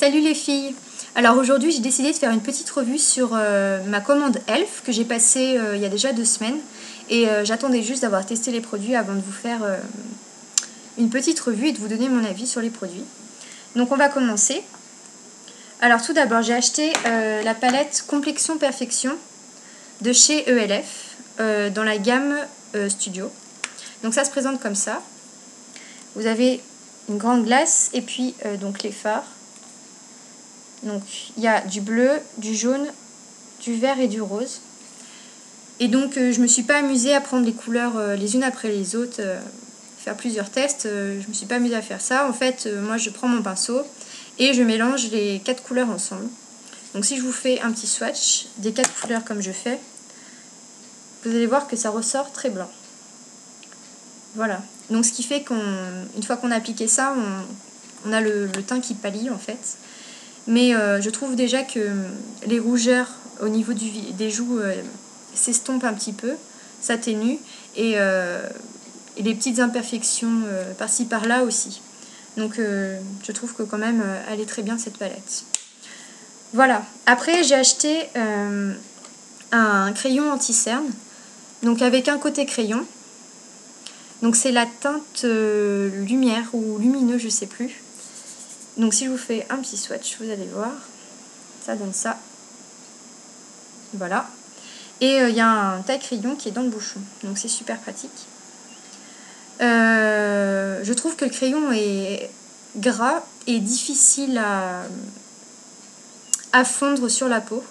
Salut les filles! Alors aujourd'hui j'ai décidé de faire une petite revue sur ma commande Elf que j'ai passée il y a déjà 2 semaines et j'attendais juste d'avoir testé les produits avant de vous faire une petite revue et de vous donner mon avis sur les produits. Donc on va commencer. Alors tout d'abord j'ai acheté la palette Complexion Perfection de chez ELF dans la gamme Studio. Donc ça se présente comme ça. Vous avez une grande glace et puis donc les fards. Donc il y a du bleu, du jaune, du vert et du rose. Et donc je me suis pas amusée à prendre les couleurs les unes après les autres, faire plusieurs tests. Je me suis pas amusée à faire ça. En fait, moi je prends mon pinceau et je mélange les 4 couleurs ensemble. Donc si je vous fais un petit swatch des 4 couleurs comme je fais, vous allez voir que ça ressort très blanc. Voilà. Donc ce qui fait qu'une fois qu'on a appliqué ça, on a le teint qui pâlit en fait. Mais je trouve déjà que les rougeurs au niveau des joues s'estompent un petit peu, s'atténuent, et les petites imperfections par-ci par-là aussi. Donc je trouve que quand même elle est très bien cette palette. Voilà. Après j'ai acheté un crayon anti-cerne, donc avec un côté crayon. Donc c'est la teinte lumière ou lumineux, je sais plus. Donc si je vous fais un petit swatch, vous allez voir, ça donne ça. Voilà. Et il y a un taille-crayon qui est dans le bouchon, donc c'est super pratique. Je trouve que le crayon est gras et difficile à fondre sur la peau.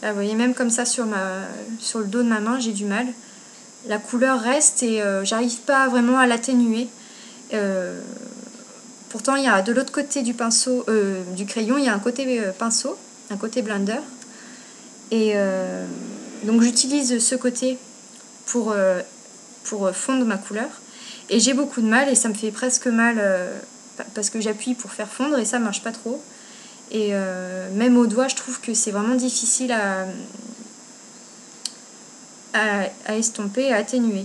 Là, vous voyez, même comme ça sur le dos de ma main, j'ai du mal. La couleur reste et j'arrive pas vraiment à l'atténuer. Pourtant, il y a de l'autre côté du pinceau, du crayon, il y a un côté pinceau, un côté blender. Et donc j'utilise ce côté pour fondre ma couleur. Et j'ai beaucoup de mal et ça me fait presque mal parce que j'appuie pour faire fondre et ça marche pas trop. Et même au doigt, je trouve que c'est vraiment difficile à estomper, à atténuer.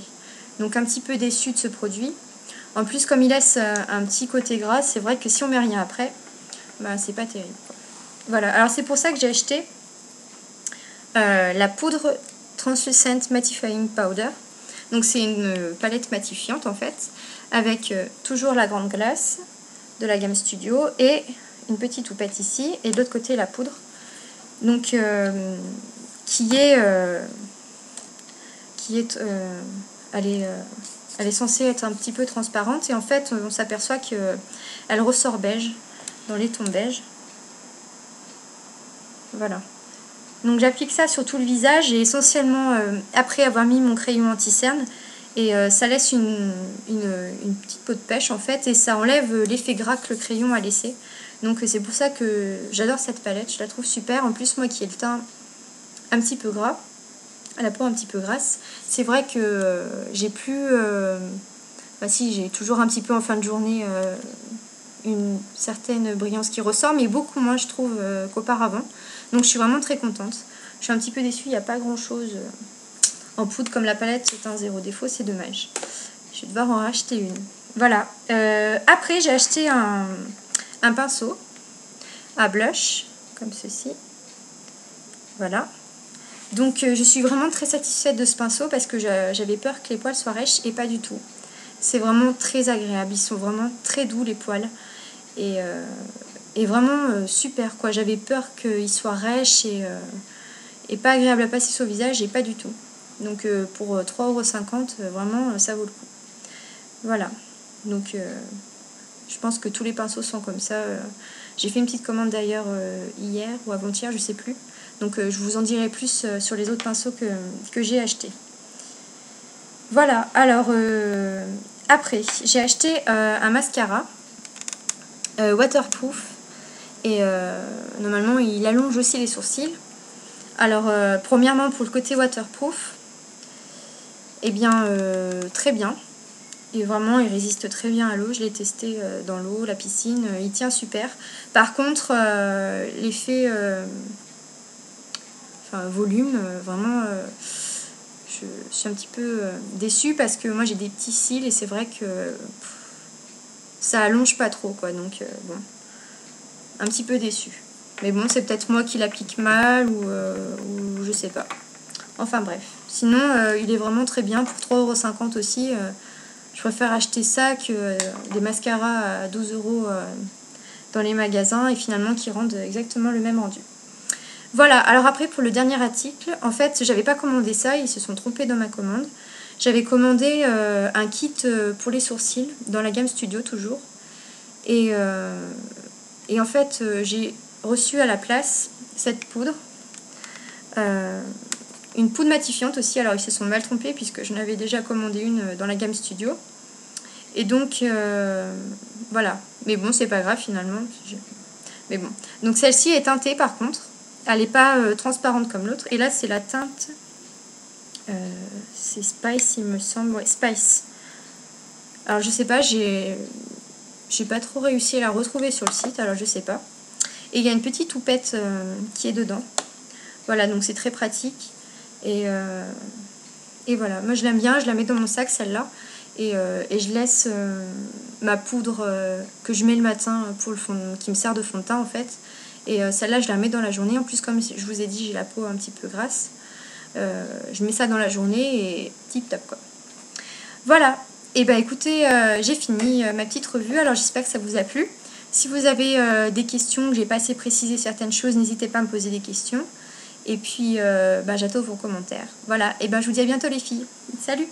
Donc un petit peu déçue de ce produit. En plus, comme il laisse un petit côté gras, c'est vrai que si on met rien après, bah, c'est pas terrible. Voilà, alors c'est pour ça que j'ai acheté la poudre Translucent Mattifying Powder. Donc c'est une palette matifiante en fait, avec toujours la grande glace de la gamme Studio et une petite houppette ici, et de l'autre côté la poudre. Donc elle est censée être un petit peu transparente et en fait on s'aperçoit qu'elle ressort beige, dans les tons beige. Voilà. Donc j'applique ça sur tout le visage et essentiellement après avoir mis mon crayon anti-cerne, et ça laisse une petite peau de pêche en fait, et ça enlève l'effet gras que le crayon a laissé. Donc c'est pour ça que j'adore cette palette, je la trouve super. En plus moi qui ai le teint un petit peu gras, la peau un petit peu grasse, c'est vrai que j'ai plus... bah si, j'ai toujours un petit peu en fin de journée une certaine brillance qui ressort, mais beaucoup moins je trouve qu'auparavant. Donc je suis vraiment très contente. Je suis un petit peu déçue, il n'y a pas grand chose en poudre comme la palette, c'est un 0 défaut, c'est dommage. Je vais devoir en racheter une. Voilà. Après j'ai acheté un pinceau à blush, comme ceci. Voilà. Donc je suis vraiment très satisfaite de ce pinceau parce que j'avais peur que les poils soient rêches et pas du tout. C'est vraiment très agréable, ils sont vraiment très doux les poils. Et vraiment super quoi. J'avais peur qu'ils soient rêches et pas agréable à passer sur le visage, et pas du tout. Donc pour 3,50 €, vraiment ça vaut le coup. Voilà. Donc je pense que tous les pinceaux sont comme ça. J'ai fait une petite commande d'ailleurs hier ou avant-hier, je sais plus. Donc je vous en dirai plus sur les autres pinceaux que j'ai achetés. Voilà, alors après j'ai acheté un mascara waterproof, et normalement il allonge aussi les sourcils. Alors premièrement pour le côté waterproof, eh bien très bien. Et vraiment il résiste très bien à l'eau, je l'ai testé dans l'eau, la piscine, il tient super. Par contre l'effet volume, vraiment je suis un petit peu déçue parce que moi j'ai des petits cils et c'est vrai que ça allonge pas trop quoi, donc bon, un petit peu déçue. Mais bon, c'est peut-être moi qui l'applique mal ou je sais pas. Enfin bref. Sinon, il est vraiment très bien pour 3,50 € aussi. Je préfère acheter ça que des mascaras à 12 € dans les magasins et finalement qui rendent exactement le même rendu. Voilà, alors après pour le dernier article, en fait j'avais pas commandé ça, ils se sont trompés dans ma commande. J'avais commandé un kit pour les sourcils, dans la gamme Studio toujours. Et en fait j'ai reçu à la place cette poudre. Une poudre matifiante aussi, alors ils se sont mal trompés puisque j'en avais déjà commandé une dans la gamme Studio. Et donc voilà, mais bon c'est pas grave finalement. Mais bon, donc celle-ci est teintée par contre. Elle n'est pas transparente comme l'autre. Et là, c'est la teinte... c'est Spice, il me semble. Ouais, Spice. Alors, je sais pas, j'ai pas trop réussi à la retrouver sur le site, alors je sais pas. Et il y a une petite houppette qui est dedans. Voilà, donc c'est très pratique. Et voilà, moi je l'aime bien, je la mets dans mon sac, celle-là. Et je laisse ma poudre que je mets le matin pour le fond, qui me sert de fond de teint en fait. Et celle-là, je la mets dans la journée. En plus, comme je vous ai dit, j'ai la peau un petit peu grasse. Je mets ça dans la journée et tip top quoi. Voilà. Et ben écoutez, j'ai fini ma petite revue. Alors j'espère que ça vous a plu. Si vous avez des questions, que j'ai pas assez précisé certaines choses, n'hésitez pas à me poser des questions. Et puis, j'attends vos commentaires. Voilà. Et ben je vous dis à bientôt les filles. Salut!